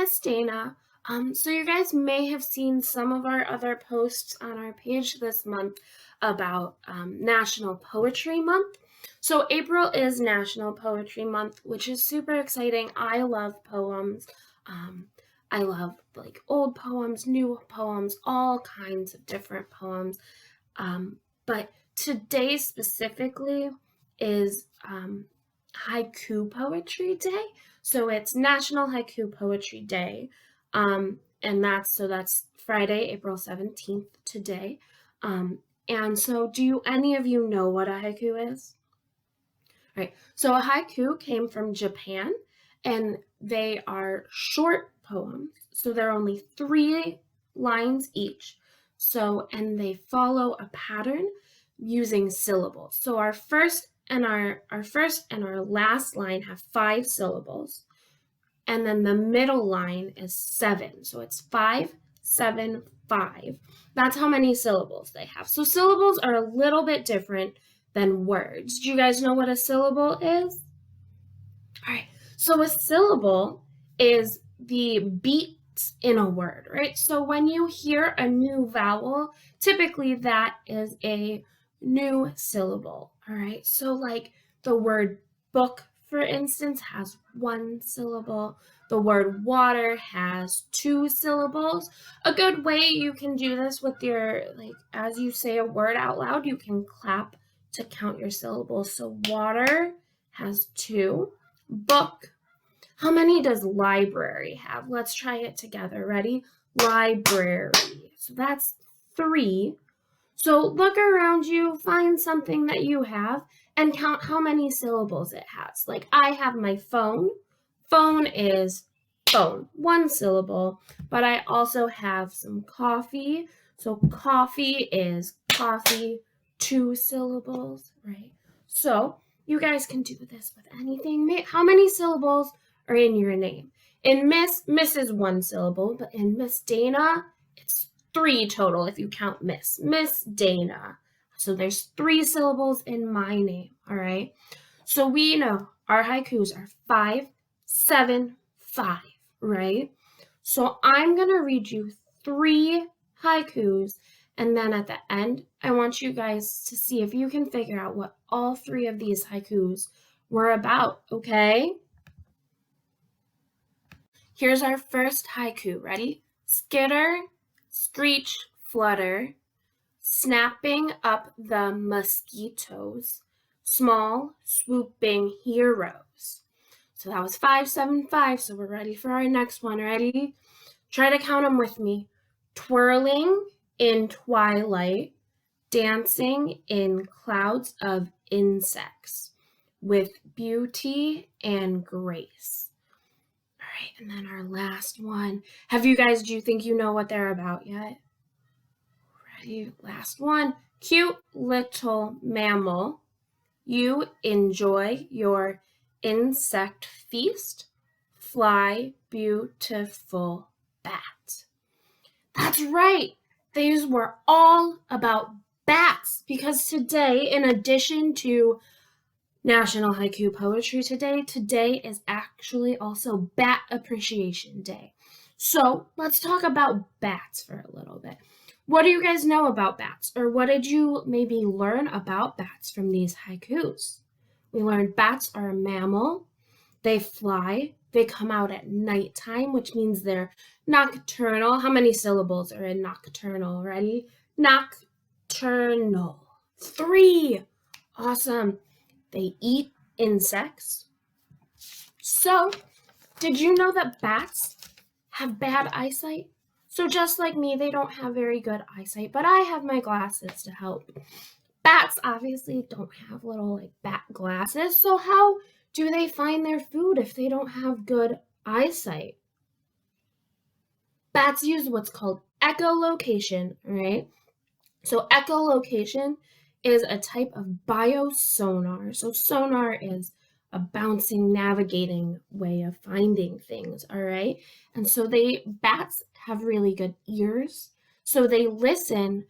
Miss Dana. So you guys may have seen some of our other posts on our page this month about National Poetry Month. So April is National Poetry Month, which is super exciting. I love poems. I love like old poems, new poems, all kinds of different poems. But today specifically is Haiku Poetry Day. So it's National Haiku Poetry Day. And that's Friday, April 17th today. And so do any of you know what a haiku is? All right. So a haiku came from Japan, and they are short poems. So they're only 3 lines each. And they follow a pattern using syllables. So our first and our last line have 5 syllables. And then the middle line is 7. So it's 5, 7, 5. That's how many syllables they have. So syllables are a little bit different than words. Do you guys know what a syllable is? All right. So a syllable is the beats in a word, right? So when you hear a new vowel, typically that is a new syllable, all right? So like the word book, for instance, has 1 syllable. The word water has 2 syllables. A good way you can do this with your, as you say a word out loud, you can clap to count your syllables. So water has 2. Book. How many does library have? Let's try it together. Ready? Library. So that's 3. So look around you, find something that you have, and count how many syllables it has. Like I have my phone. Phone is phone, 1 syllable. But I also have some coffee. So coffee is coffee, 2 syllables, right? So you guys can do this with anything. How many syllables are in your name? In Miss is 1 syllable, but in Miss Dana, it's 3 total if you count Miss Dana. So there's 3 syllables in my name, all right? So we know our haikus are 5, 7, 5, right? So I'm going to read you 3 haikus, and then at the end, I want you guys to see if you can figure out what all 3 of these haikus were about, okay? Here's our first haiku. Ready? Skitter, screech, flutter, snapping up the mosquitoes, small, swooping heroes. So that was 5, 7, 5. So we're ready for our next one. Ready? Try to count them with me. Twirling in twilight, dancing in clouds of insects, with beauty and grace. All right, and then our last one. Do you think you know what they're about yet? Ready? Last one. Cute little mammal, you enjoy your insect feast. Fly, beautiful bat. That's right. These were all about bats, because today, in addition to National Haiku Poetry today is actually also Bat Appreciation Day. So let's talk about bats for a little bit. What do you guys know about bats? Or what did you maybe learn about bats from these haikus? We learned bats are a mammal. They fly. They come out at nighttime, which means they're nocturnal. How many syllables are in nocturnal? Ready? Nocturnal. 3. Awesome. They eat insects. So, did you know that bats have bad eyesight? So just like me, they don't have very good eyesight, but I have my glasses to help. Bats obviously don't have little bat glasses, so how do they find their food if they don't have good eyesight? Bats use what's called echolocation, right? So echolocation is a type of biosonar. So sonar is a bouncing, navigating way of finding things, all right? And so bats have really good ears, so they listen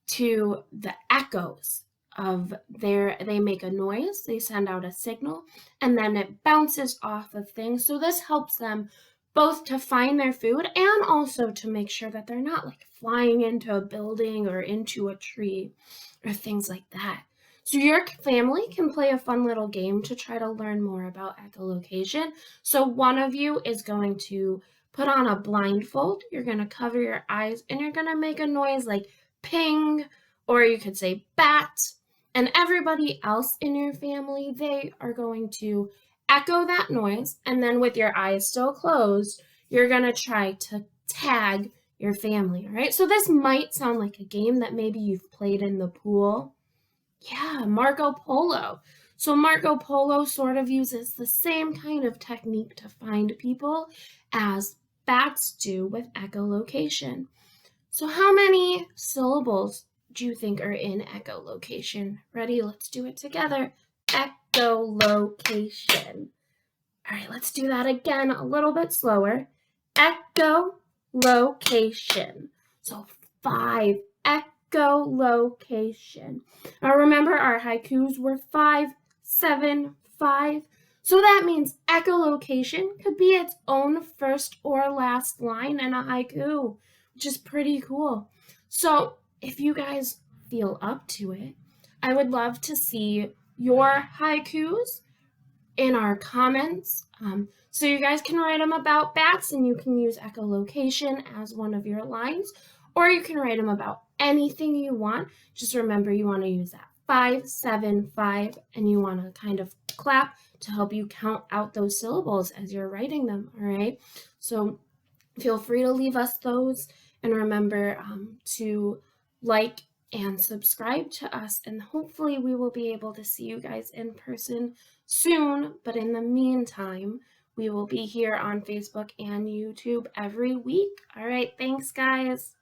to the echoes of they make a noise, they send out a signal, and then it bounces off of things. So this helps them both to find their food and also to make sure that they're not like flying into a building or into a tree or things like that. So your family can play a fun little game to try to learn more about echolocation. So one of you is going to put on a blindfold, you're going to cover your eyes, and you're going to make a noise like ping, or you could say bat, and everybody else in your family, they are going to echo that noise, and then with your eyes still closed, you're going to try to tag your family, all right? So this might sound like a game that maybe you've played in the pool. Yeah, Marco Polo. So Marco Polo sort of uses the same kind of technique to find people as bats do with echolocation. So how many syllables do you think are in echolocation? Ready? Let's do it together. Echolocation. All right, let's do that again a little bit slower. Echolocation. So 5. Echolocation. Now remember our haikus were 5, 7, 5. So that means echolocation could be its own first or last line in a haiku, which is pretty cool. So if you guys feel up to it, I would love to see your haikus in our comments. So you guys can write them about bats, and you can use echolocation as one of your lines, or you can write them about anything you want. Just remember you want to use that 5, 7, 5, and you want to kind of clap to help you count out those syllables as you're writing them, all right? So feel free to leave us those, and remember to like and subscribe to us, and hopefully we will be able to see you guys in person soon. But in the meantime, we will be here on Facebook and YouTube every week. All right, thanks guys.